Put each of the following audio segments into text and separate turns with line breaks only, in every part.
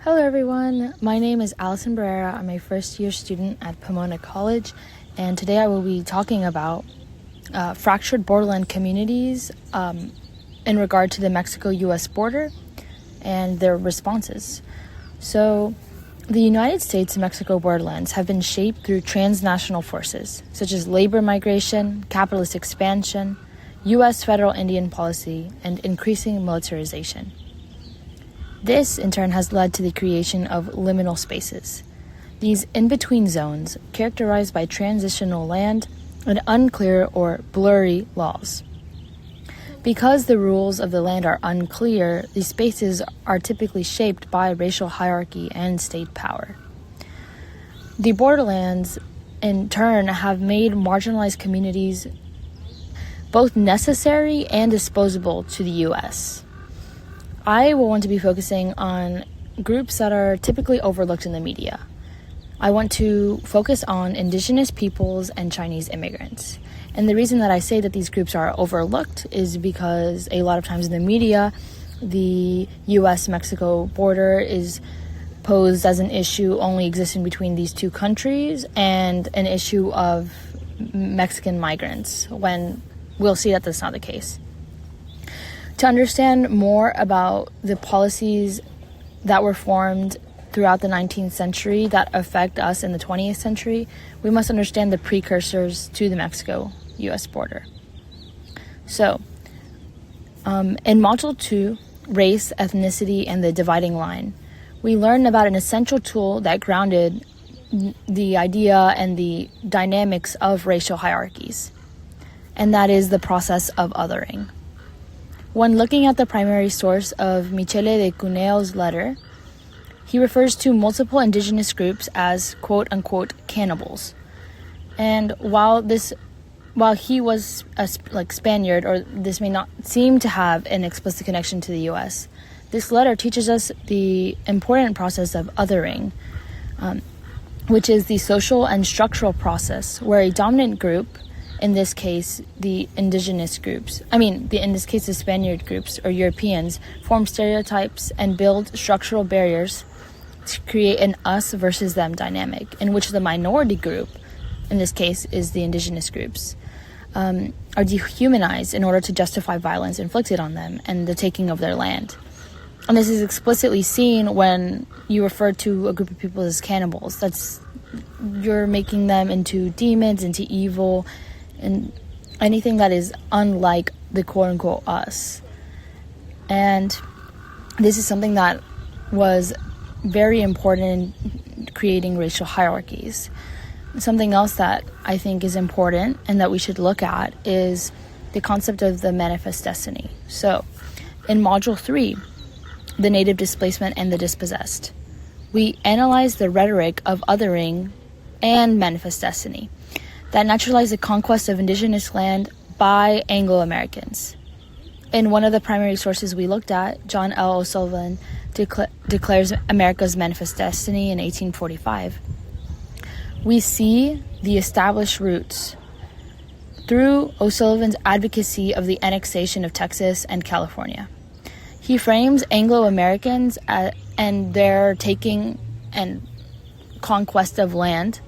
Hello everyone, my name is Alison. I'm a first year student at Pomona College, and today I will be talking about fractured borderland communities in regard to the Mexico-U.S. border and their responses. So the United States and Mexico borderlands have been shaped through transnational forces such as labor migration, capitalist expansion, U.S. federal Indian policy, and increasing militarization. This, in turn, has led to the creation of liminal spaces. These in-between zones, characterized by transitional land and unclear or blurry laws. Because the rules of the land are unclear, these spaces are typically shaped by racial hierarchy and state power. The borderlands, in turn, have made marginalized communities both necessary and disposable to the U.S. I will want to be focusing on groups that are typically overlooked in the media. I want to focus on Indigenous peoples and Chinese immigrants. And the reason that I say that these groups are overlooked is because a lot of times in the media, the U.S. Mexico border is posed as an issue only existing between these two countries and an issue of Mexican migrants, when we'll see that that's not the case. To understand more about the policies that were formed throughout the 19th century that affect us in the 20th century, we must understand the precursors to the Mexico-U.S. border. So, in Module 2, Race, Ethnicity, and the Dividing Line, we learned about an essential tool that grounded the idea and the dynamics of racial hierarchies, and that is the process of othering. When looking at the primary source of Michele de Cuneo's letter, he refers to multiple indigenous groups as quote-unquote cannibals. And while he was a Spaniard, or this may not seem to have an explicit connection to the U.S., this letter teaches us the important process of othering, which is the social and structural process where a dominant group, in this case, the indigenous groups, in this case, the Spaniard groups or Europeans, form stereotypes and build structural barriers to create an us versus them dynamic, in which the minority group, in this case, is the indigenous groups, are dehumanized in order to justify violence inflicted on them and the taking of their land. And this is explicitly seen when you refer to a group of people as cannibals. You're making them into demons, into evil, and anything that is unlike the quote-unquote us. And this is something that was very important in creating racial hierarchies. Something else that I think is important and that we should look at is the concept of the manifest destiny. So, in Module 3, the native displacement and the dispossessed, we analyze the rhetoric of othering and manifest destiny that naturalized the conquest of indigenous land by Anglo-Americans. In one of the primary sources we looked at, John L. O'Sullivan declares America's manifest destiny in 1845. We see the established roots through O'Sullivan's advocacy of the annexation of Texas and California. He frames Anglo-Americans and their taking and conquest of land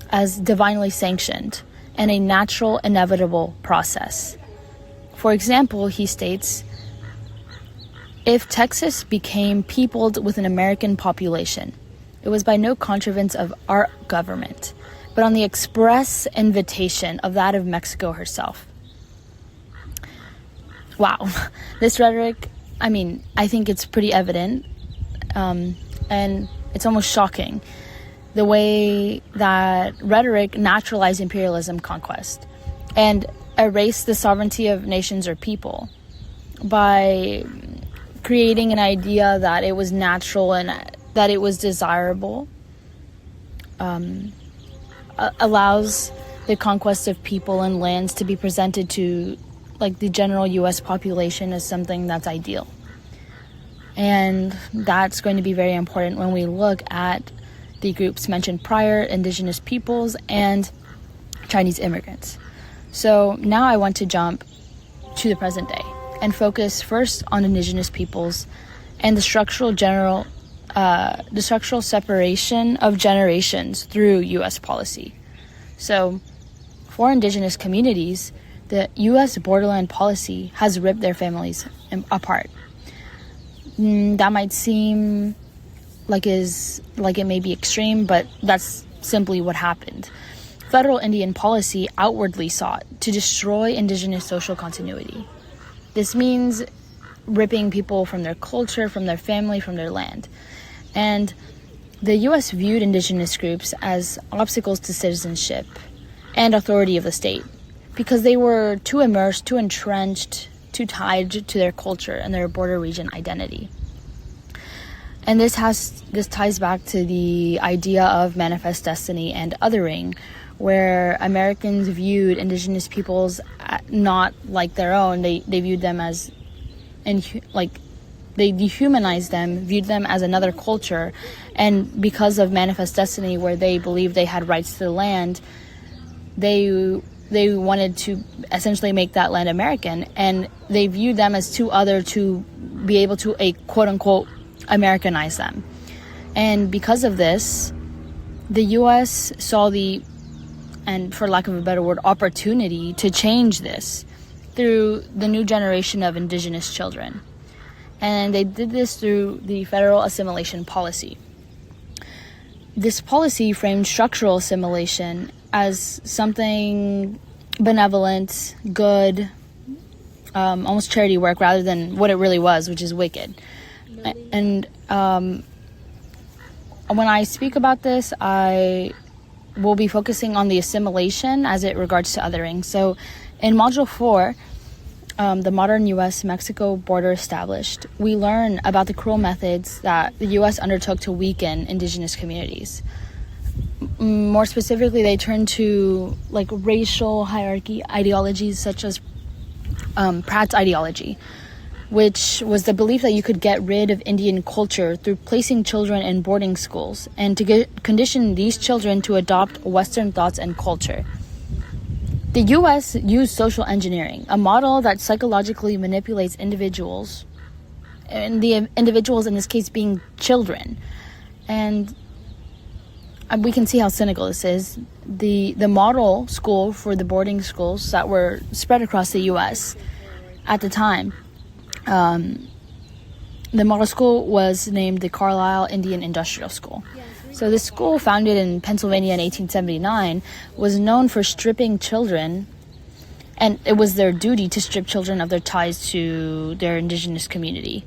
as divinely sanctioned and a natural, inevitable process. For example, he states, if Texas became peopled with an American population, it was by no contrivance of our government, but on the express invitation of that of Mexico herself. Wow, this rhetoric, I think it's pretty evident, and it's almost shocking the way that rhetoric naturalized imperialism conquest and erased the sovereignty of nations or people by creating an idea that it was natural and that it was desirable, allows the conquest of people and lands to be presented to the general U.S. population as something that's ideal. And that's going to be very important when we look at the groups mentioned prior, indigenous peoples, and Chinese immigrants. So now I want to jump to the present day and focus first on indigenous peoples and the structural general the structural separation of generations through U.S. policy. So for Indigenous communities, the U.S. borderland policy has ripped their families apart. That might seem like it may be extreme, but that's simply what happened. Federal Indian policy outwardly sought to destroy Indigenous social continuity. This means ripping people from their culture, from their family, from their land. And the U.S. viewed Indigenous groups as obstacles to citizenship and authority of the state because they were too immersed, too entrenched, too tied to their culture and their border region identity. And this ties back to the idea of manifest destiny and othering, where Americans viewed Indigenous peoples not like their own. They viewed them as, they dehumanized them, viewed them as another culture, and because of manifest destiny, where they believed they had rights to the land, they wanted to essentially make that land American, and they viewed them as too other to be able to quote-unquote Americanize them. And because of this, the U.S. saw and for lack of a better word, opportunity to change this through the new generation of Indigenous children. And they did this through the federal assimilation policy. This policy framed structural assimilation as something benevolent, good, almost charity work, rather than what it really was, which is wicked. And when I speak about this, I will be focusing on the assimilation as it regards to othering. So in Module 4, the modern U.S. Mexico border established, we learn about the cruel methods that the U.S. undertook to weaken Indigenous communities. More specifically, they turned to racial hierarchy ideologies such as Pratt's ideology, which was the belief that you could get rid of Indian culture through placing children in boarding schools and to condition these children to adopt Western thoughts and culture. The U.S. used social engineering, a model that psychologically manipulates individuals, and the individuals in this case being children. And we can see how cynical this is. The model school for the boarding schools that were spread across the U.S. at the time, the model school was named the Carlisle Indian Industrial School. So this school, founded in Pennsylvania in 1879, was known for stripping children, and it was their duty to strip children of their ties to their Indigenous community.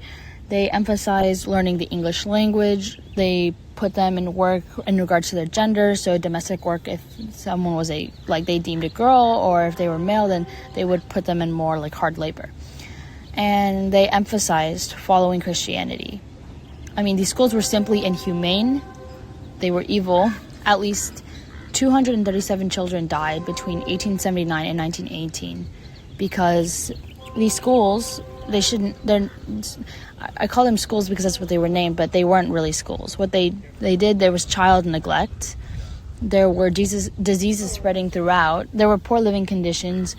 They emphasized learning the English language. They put them in work in regards to their gender, so domestic work if someone was they deemed a girl, or if they were male, then they would put them in more hard labor. And they emphasized following Christianity. I mean, these schools were simply inhumane. They were evil. At least 237 children died between 1879 and 1918 because these schools, I call them schools because that's what they were named, but they weren't really schools. What they did, there was child neglect. There were diseases spreading throughout. There were poor living conditions.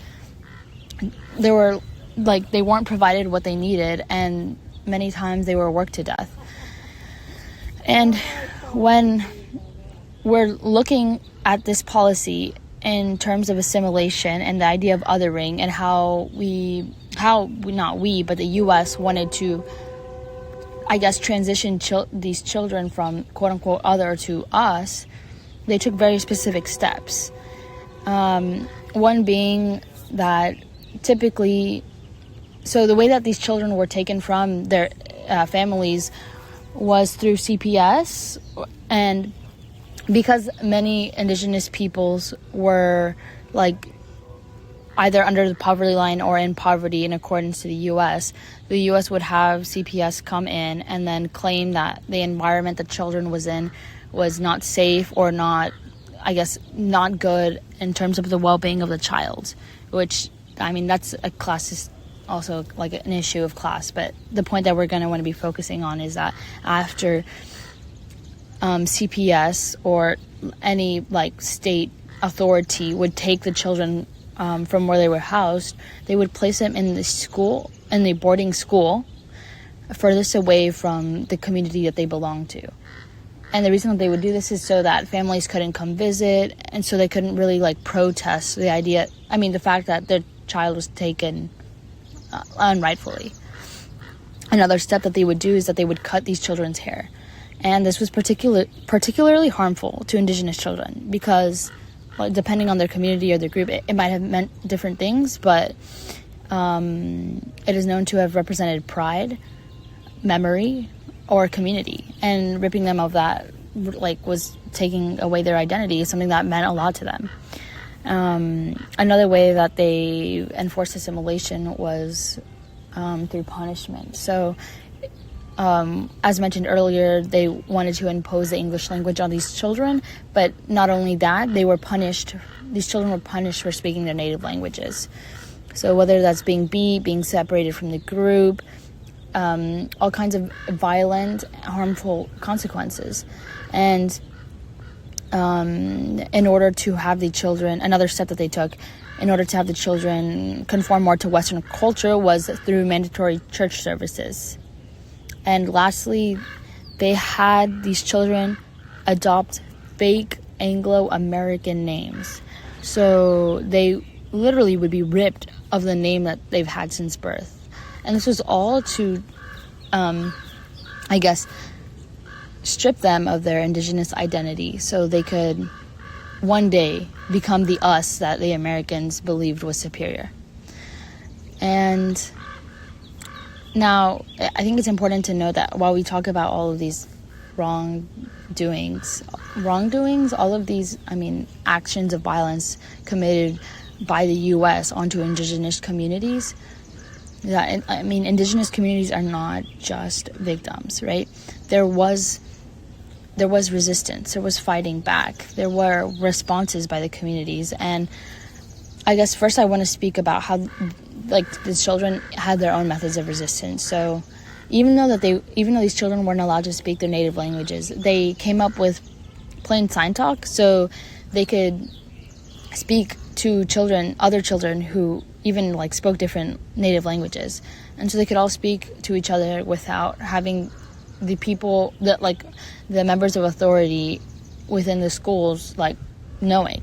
There were, they weren't provided what they needed, and many times they were worked to death. And when we're looking at this policy in terms of assimilation and the idea of othering and but the U.S. wanted to, transition these children from quote-unquote other to us, they took very specific steps. One being that typically, so the way that these children were taken from their families was through CPS, and because many Indigenous peoples were either under the poverty line or in poverty in accordance to the U.S. would have CPS come in and then claim that the environment the children was in was not safe or not good in terms of the well-being of the child, which, that's a classist, also an issue of class. But the point that we're going to want to be focusing on is that after CPS or any state authority would take the children from where they were housed, they would place them in the boarding school, furthest away from the community that they belong to. And the reason that they would do this is so that families couldn't come visit, and so they couldn't really like protest the fact that their child was taken unrightfully. Another step that they would do is that they would cut these children's hair. And this was particularly harmful to Indigenous children because, well, depending on their community or their group, it might have meant different things, but it is known to have represented pride, memory, or community. And ripping them of that was taking away their identity, something that meant a lot to them. Another way that they enforced assimilation was through punishment. So, as mentioned earlier, they wanted to impose the English language on these children, but not only that, these children were punished for speaking their native languages. So whether that's being beat, being separated from the group, all kinds of violent, harmful consequences. And in order to have the children, another step that they took in order to have the children conform more to Western culture was through mandatory church services. And lastly, they had these children adopt fake Anglo-American names. So they literally would be ripped of the name that they've had since birth. And this was all to, strip them of their Indigenous identity so they could one day become the us that the Americans believed was superior. And now, I think it's important to note that while we talk about all of these wrongdoings, all of these, actions of violence committed by the U.S. onto Indigenous communities, Indigenous communities are not just victims, right? There was resistance, there was fighting back, there were responses by the communities, and I guess first I want to speak about how the children had their own methods of resistance. So even though these children weren't allowed to speak their native languages, they came up with plain sign talk so they could speak to other children who even spoke different native languages, and so they could all speak to each other without having the people that the members of authority within the schools knowing.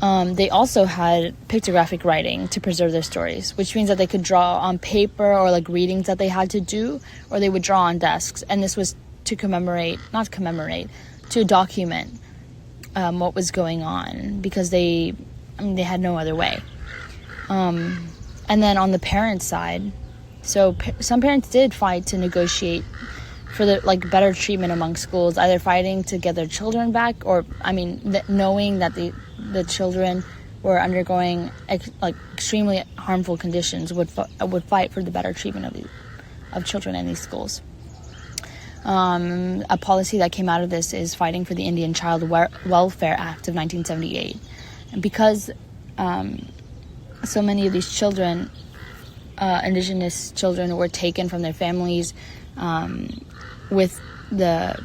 They also had pictographic writing to preserve their stories, which means that they could draw on paper or readings that they had to do, or they would draw on desks. And this was to to document what was going on, because they had no other way. And then on the parents' side, so some parents did fight to negotiate for the better treatment among schools, either fighting to get their children back, or knowing that the children were undergoing extremely harmful conditions, would fight for the better treatment of children in these schools. A policy that came out of this is fighting for the Indian Child Welfare Act of 1978, and because so many of these children, Indigenous children, were taken from their families with the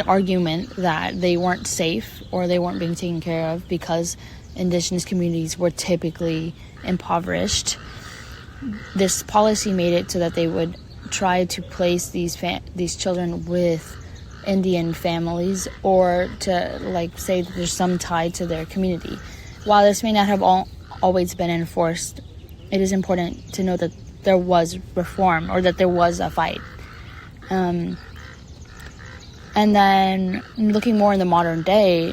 argument that they weren't safe or they weren't being taken care of because Indigenous communities were typically impoverished. This policy made it so that they would try to place these children with Indian families, or to say that there's some tie to their community. While this may not have always been enforced, it is important to note that there was reform, or that there was a fight. And then looking more in the modern day,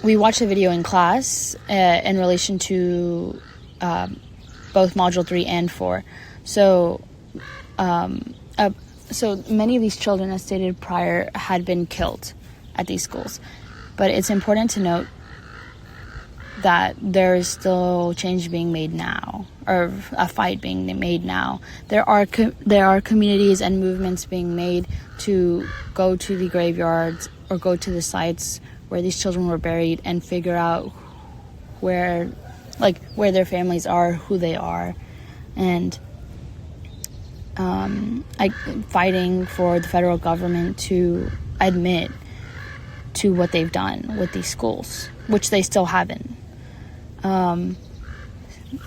we watched a video in class in relation to both Module 3 and 4. So many of these children, as stated prior, had been killed at these schools. But it's important to note that there is still change being made now, or a fight being made now. There are communities and movements being made to go to the graveyards or go to the sites where these children were buried and figure out where their families are, who they are, and fighting for the federal government to admit to what they've done with these schools, which they still haven't.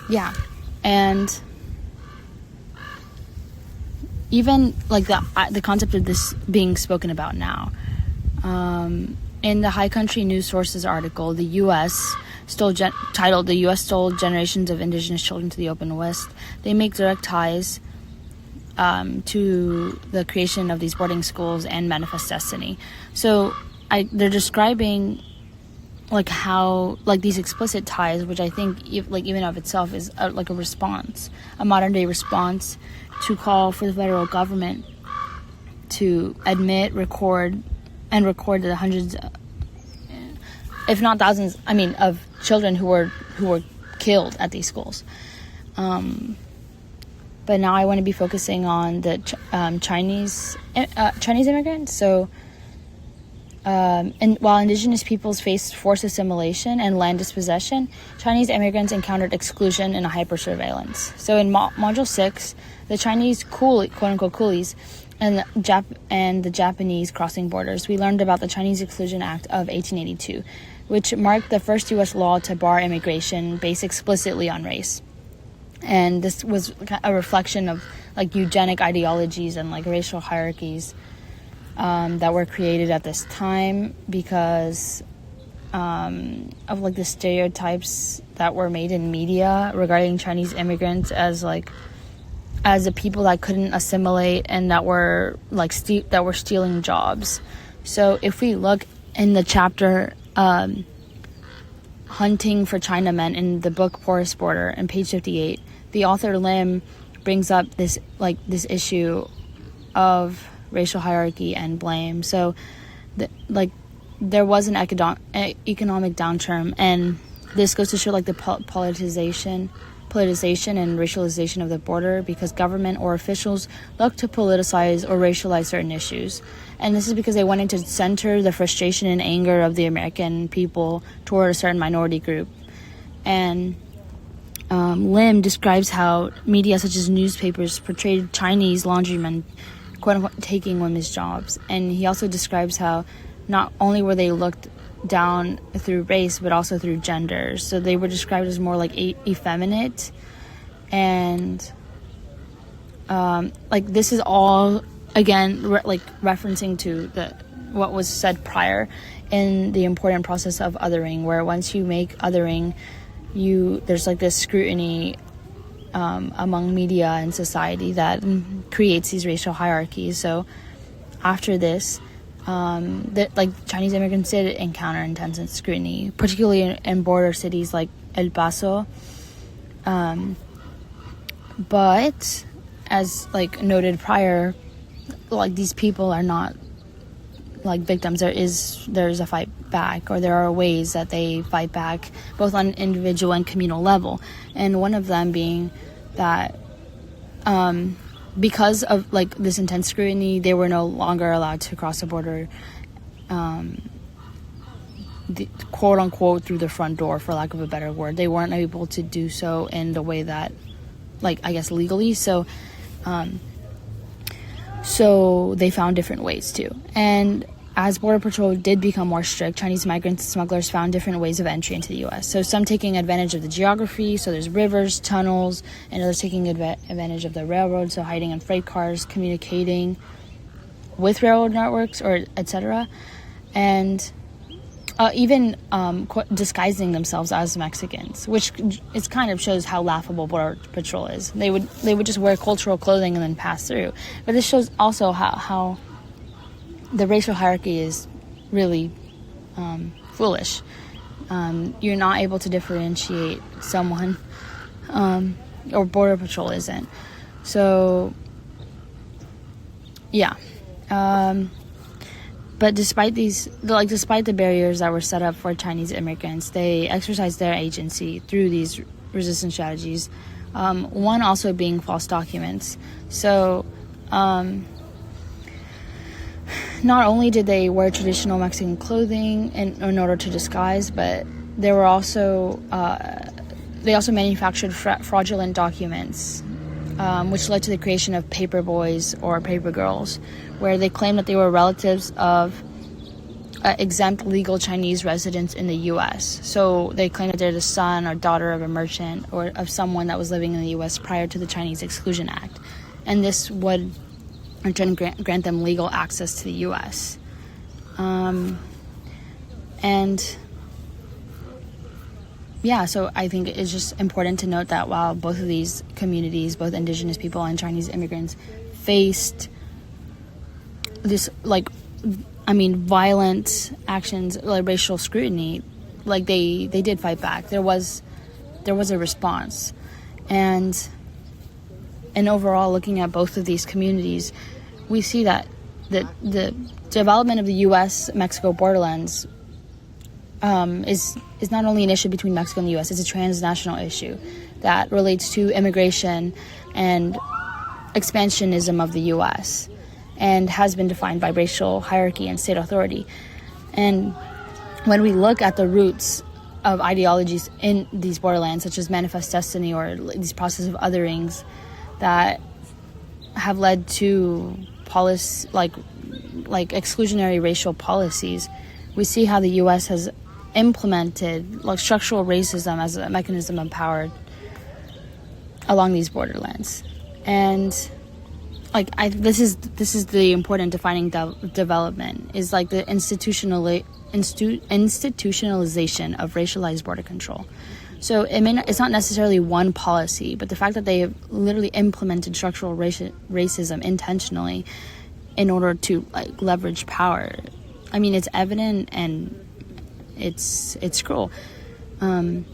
Yeah, and even like the concept of this being spoken about now. In the High Country News Sources article, the U.S. titled "The U.S. Stole Generations of Indigenous Children to the Open West," they make direct ties to the creation of these boarding schools and Manifest Destiny. So they're describing like how like these explicit ties, which I think even of itself is like a response, a modern day response to call for the federal government to admit, record the hundreds, if not thousands, of children who were killed at these schools. But now I want to be focusing on the Chinese immigrants. So, and while indigenous peoples faced forced assimilation and land dispossession, Chinese immigrants encountered exclusion and hyper-surveillance. So in Module 6, the Chinese quote-unquote coolies and the Japanese crossing borders, we learned about the Chinese Exclusion Act of 1882, which marked the first U.S. law to bar immigration based explicitly on race. And this was a reflection of like eugenic ideologies and like racial hierarchies that were created at this time because of like the stereotypes that were made in media regarding Chinese immigrants as the people that couldn't assimilate and that were like that were stealing jobs. So if we look in the chapter Hunting for Chinamen in the book Porous Border in page 58, the author Lim brings up this issue of racial hierarchy and blame. So there was an economic downturn, and this goes to show like the politicization and racialization of the border because government or officials look to politicize or racialize certain issues. And this is because they wanted to center the frustration and anger of the American people toward a certain minority group. And Lim describes how media such as newspapers portrayed Chinese laundrymen quote-unquote taking women's jobs. And he also describes how not only were they looked down through race but also through gender. So they were described as more like effeminate, and this is all again referencing to what was said prior in the important process of othering, where once you make othering, there's like this scrutiny among media and society that creates these racial hierarchies. So after this, Chinese immigrants did encounter intense scrutiny, particularly in border cities like El Paso. But as noted prior, these people are not victims. There's a fight back, or there are ways that they fight back, both on individual and communal level. And one of them being that because of this intense scrutiny, they were no longer allowed to cross the border, quote unquote, through the front door, for lack of a better word. They weren't able to do so in the way that, legally. So they found different ways too. And as Border Patrol did become more strict, Chinese migrant smugglers found different ways of entry into the U.S. So some taking advantage of the geography, so there's rivers, tunnels, and others taking advantage of the railroad, so hiding in freight cars, communicating with railroad networks, or etc. And even disguising themselves as Mexicans, which is kind of shows how laughable Border Patrol is. They would just wear cultural clothing and then pass through. But this shows also how the racial hierarchy is really foolish. You're not able to differentiate someone, or Border Patrol isn't. So, yeah. But despite the barriers that were set up for Chinese immigrants, they exercised their agency through these resistance strategies. One also being false documents. So, not only did they wear traditional Mexican clothing in order to disguise, but they also manufactured fraudulent documents, which led to the creation of paper boys or paper girls, where they claimed that they were relatives of exempt legal Chinese residents in the U.S. So they claim that they're the son or daughter of a merchant or of someone that was living in the U.S. prior to the Chinese Exclusion Act. And this would in turn grant them legal access to the U.S. So I think it's just important to note that while both of these communities, both indigenous people and Chinese immigrants, faced this, violent actions, like racial scrutiny, like they did fight back. There was a response. And overall, looking at both of these communities, we see that the development of the U.S. Mexico Borderlands is not only an issue between Mexico and the U.S., it's a transnational issue that relates to immigration and expansionism of the U.S. and has been defined by racial hierarchy and state authority. And when we look at the roots of ideologies in these borderlands, such as manifest destiny or these processes of otherings that have led to policy like exclusionary racial policies, we see how the U.S. has implemented structural racism as a mechanism of power along these borderlands. And this is the important defining development is the institutionalization of racialized border control. So it's not necessarily one policy, but the fact that they have literally implemented structural racism intentionally in order to leverage power. It's evident and it's cruel. And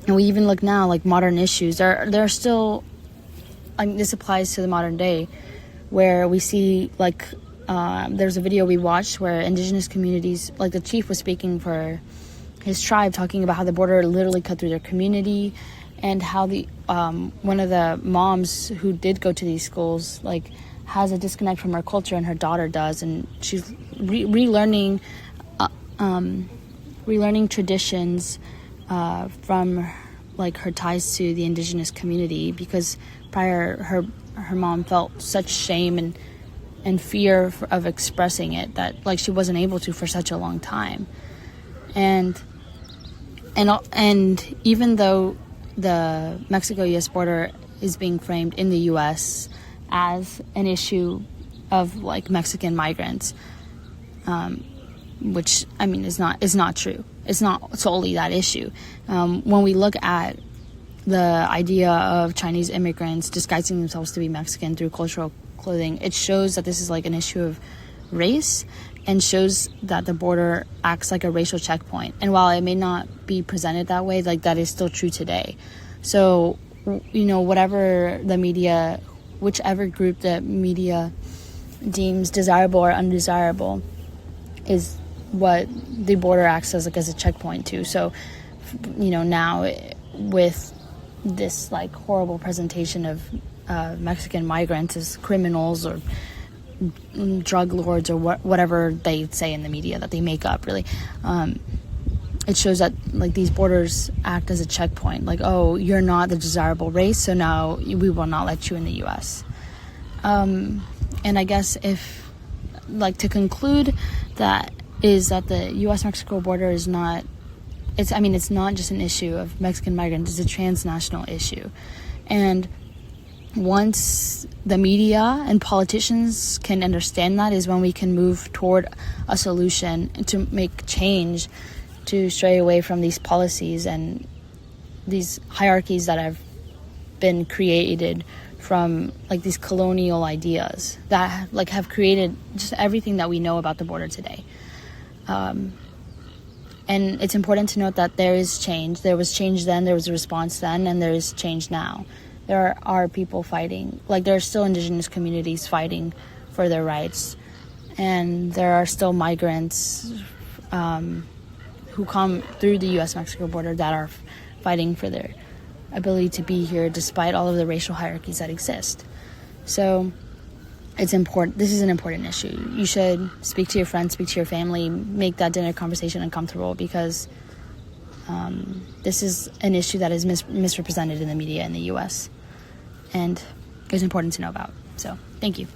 we even look now, modern issues. There are still, this applies to the modern day, where we see, there's a video we watched where indigenous communities, the chief was speaking for his tribe, talking about how the border literally cut through their community, and how the one of the moms who did go to these schools, has a disconnect from her culture, and her daughter does, and she's relearning traditions from her ties to the indigenous community, because prior her mom felt such shame and fear of expressing it that she wasn't able to for such a long time. And even though the Mexico-U.S. border is being framed in the U.S. as an issue of Mexican migrants, which is not true. It's not solely that issue. When we look at the idea of Chinese immigrants disguising themselves to be Mexican through cultural clothing, it shows that this is an issue of race, and shows that the border acts like a racial checkpoint. And while it may not be presented that way, that is still true today. So, whatever the media, whichever group the media deems desirable or undesirable, is what the border acts as a checkpoint to. So, now with this horrible presentation of Mexican migrants as criminals or drug lords or whatever they say in the media that they make up, really, it shows that these borders act as a checkpoint. Oh, you're not the desirable race, so now we will not let you in the U.S. And I guess if to conclude, that is that the U.S. Mexico border is not. It's not just an issue of Mexican migrants. It's a transnational issue, and once the media and politicians can understand that is when we can move toward a solution to make change, to stray away from these policies and these hierarchies that have been created from these colonial ideas that have created just everything that we know about the border today. And it's important to note that there is change. There was change then, there was a response then, and there is change now. There are people fighting. There are still indigenous communities fighting for their rights. And there are still migrants who come through the U.S. Mexico border that are fighting for their ability to be here despite all of the racial hierarchies that exist. So it's important. This is an important issue. You should speak to your friends, speak to your family, make that dinner conversation uncomfortable, because this is an issue that is misrepresented in the media in the U.S. and is important to know about. So, thank you.